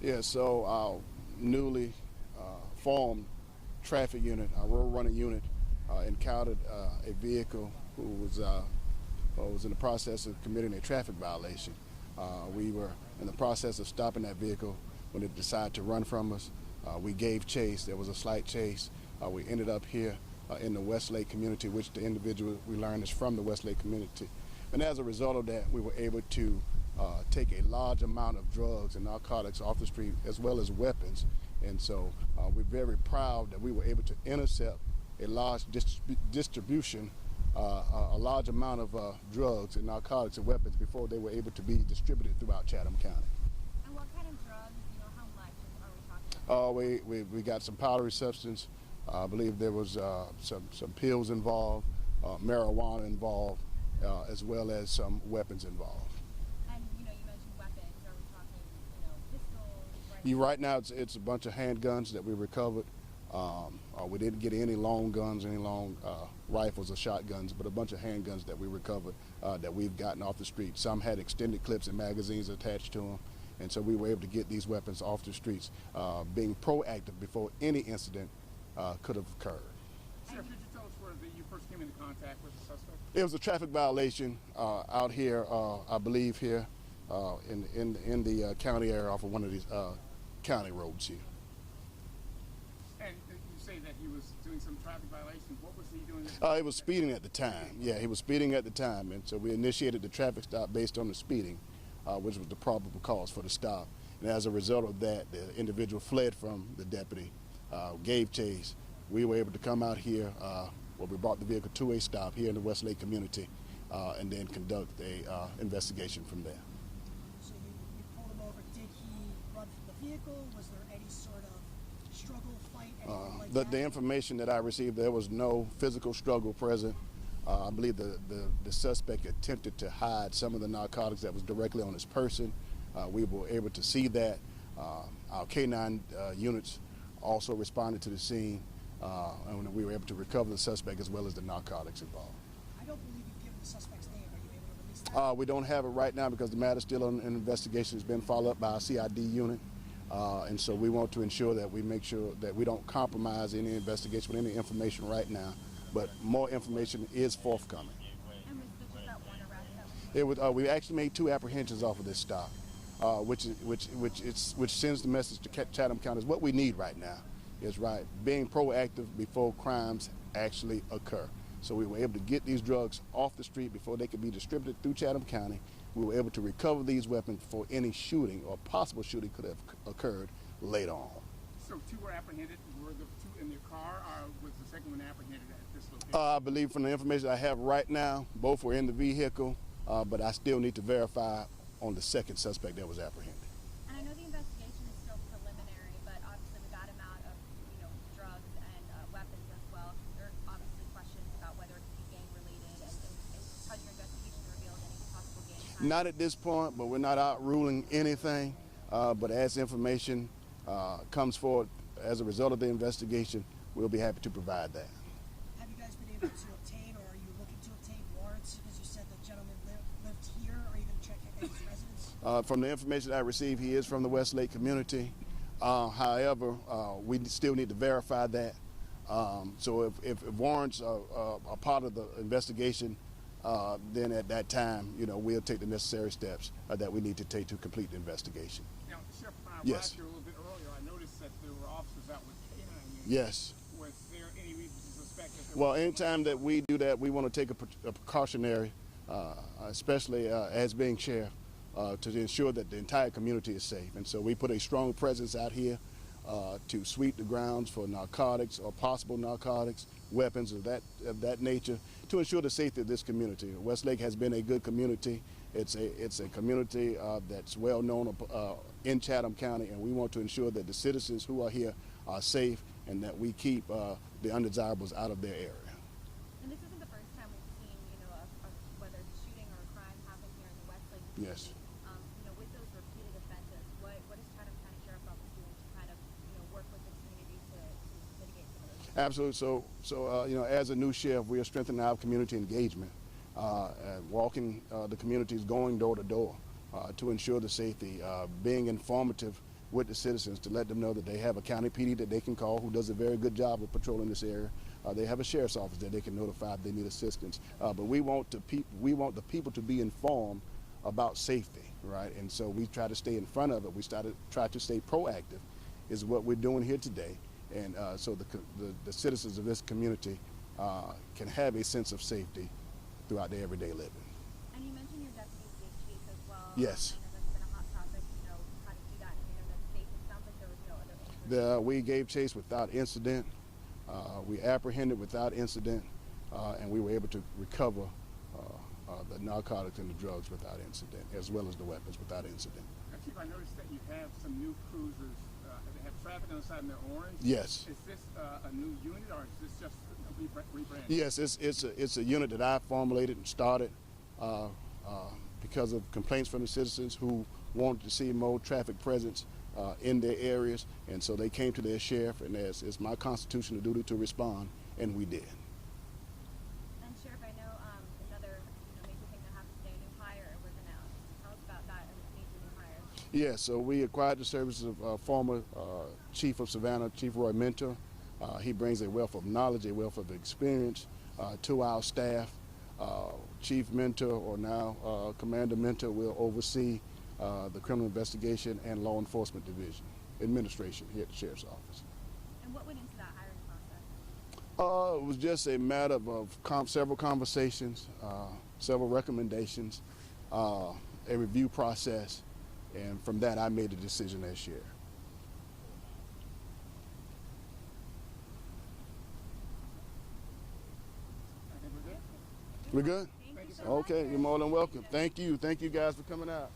Yeah, so our newly formed traffic unit, our road running unit, encountered a vehicle who was in the process of committing a traffic violation. We were in the process of stopping that vehicle when it decided to run from us. We gave chase. There was a slight chase. We ended up here in the Westlake community, which the individual we learned is from the Westlake community. And as a result of that, we were able to take a large amount of drugs and narcotics off the street, as well as weapons. And so we're very proud that we were able to intercept a large distribution, a large amount of drugs and narcotics and weapons before they were able to be distributed throughout Chatham County. And what kind of drugs, how much are we talking about? We got some powdery substance. I believe there was some pills involved, marijuana involved, as well as some weapons involved. And you mentioned weapons. Are we talking, pistols? Right now, it's a bunch of handguns that we recovered. We didn't get any long guns, any long rifles or shotguns, but a bunch of handguns that we recovered that we've gotten off the street. Some had extended clips and magazines attached to them, and so we were able to get these weapons off the streets, being proactive before any incident could have occurred. Sheriff, could you tell us where you first came into contact with the suspect? It was a traffic violation out here, I believe here in the county area off of one of these county roads here. And you say that he was doing some traffic violations. What was he doing? He was speeding at the time. Yeah, he was speeding at the time, and so we initiated the traffic stop based on the speeding, which was the probable cause for the stop. And as a result of that, the individual fled from the deputy, gave chase. We were able to come out here, we brought the vehicle to a stop here in the Westlake community, and then conduct a investigation from there. So you pulled him over. Did he run from the vehicle? Was there any sort of struggle, fight, anything like that? The information that I received, there was no physical struggle present. I believe the suspect attempted to hide some of the narcotics that was directly on his person. We were able to see that. Our K-9 units also responded to the scene, and we were able to recover the suspect as well as the narcotics involved. I don't believe you've given the suspect's name. Are you able to release that? We don't have it right now because the matter is still on an investigation. It's been followed up by our CID unit. And so we want to ensure that we make sure that we don't compromise any investigation with any information right now, but more information is forthcoming. And was just that one arrest? We actually made 2 apprehensions off of this stop, which sends the message to Chatham County is what we need right now is being proactive before crimes actually occur. So we were able to get these drugs off the street before they could be distributed through Chatham County. We were able to recover these weapons before any shooting or possible shooting could have occurred later on. So 2 were apprehended. Were the 2 in their car, or was the second one apprehended at this location? I believe from the information I have right now, both were in the vehicle, but I still need to verify on the second suspect that was apprehended. And I know the investigation is still preliminary, but obviously with that amount of drugs and weapons as well, there are obviously questions about whether it could be gang related, and has your investigation revealed any possible gang ties? Not at this point, but we're not out ruling anything. But as information comes forward as a result of the investigation, we'll be happy to provide that. Have you guys been able to obtain, or are you looking to obtain warrants? Because you said the gentleman lived here. Are you going to check his residence? From the information I received, he is from the Westlake community. However, we still need to verify that. So if warrants are part of the investigation, then at that time, we'll take the necessary steps that we need to take to complete the investigation. Now, Sheriff, Yes. here a little bit earlier, I noticed that there were officers out with K-9 units. Yes. Was there any reason to suspect that there Well, was anytime that we do that, we want to take a precautionary, especially as being sheriff, to ensure that the entire community is safe. And so we put a strong presence out here to sweep the grounds for narcotics or possible narcotics, weapons of that nature, to ensure the safety of this community. Westlake has been a good community. It's a community that's well known in Chatham County, and we want to ensure that the citizens who are here are safe and that we keep the undesirables out of their area. And this isn't the first time we've seen, whether it's a shooting or a crime happen here in the Westlake community. Yes. With those repeated offenses, what is Chatham County Sheriff's Office doing to kind of, work with the community to mitigate some of those? Absolutely. So as a new sheriff, we are strengthening our community engagement, walking the communities, going door to door to ensure the safety, being informative with the citizens to let them know that they have a county PD that they can call who does a very good job of patrolling this area. They have a sheriff's office that they can notify if they need assistance. But we want the people to be informed about safety, right? And so we try to stay in front of it. We try to stay proactive, is what we're doing here today. And so the citizens of this community can have a sense of safety throughout their everyday living. And you mentioned your deputies gave chase as well. Yes. I know that's been a hot topic, how to do that in a manner that's safe. It sounds like there was no other incident. We gave chase without incident. We apprehended without incident, and we were able to recover the narcotics and the drugs without incident, as well as the weapons without incident. Chief, I noticed that you have some new cruisers that have traffic on the side and they're orange. Yes. Is this a new unit or is this just a rebrand? Yes, it's a unit that I formulated and started because of complaints from the citizens who wanted to see more traffic presence in their areas, and so they came to their sheriff, and it's my constitutional duty to respond, and we did. And Sheriff, I know another major thing that happened today, a new hire was announced. Tell us about that and major new hire. Yes, so we acquired the services of former Chief of Savannah, Chief Roy Minter. He brings a wealth of knowledge, a wealth of experience to our staff. Chief Minter, or now Commander Minter, will oversee the criminal investigation and law enforcement division, administration here at the Sheriff's Office. And what went into that hiring process? It was just a matter of several conversations, several recommendations, a review process, and from that I made a decision as sheriff. I think we're good. We good? Thank you so Okay, much. you're more than welcome. Thank you. Thank you guys for coming out.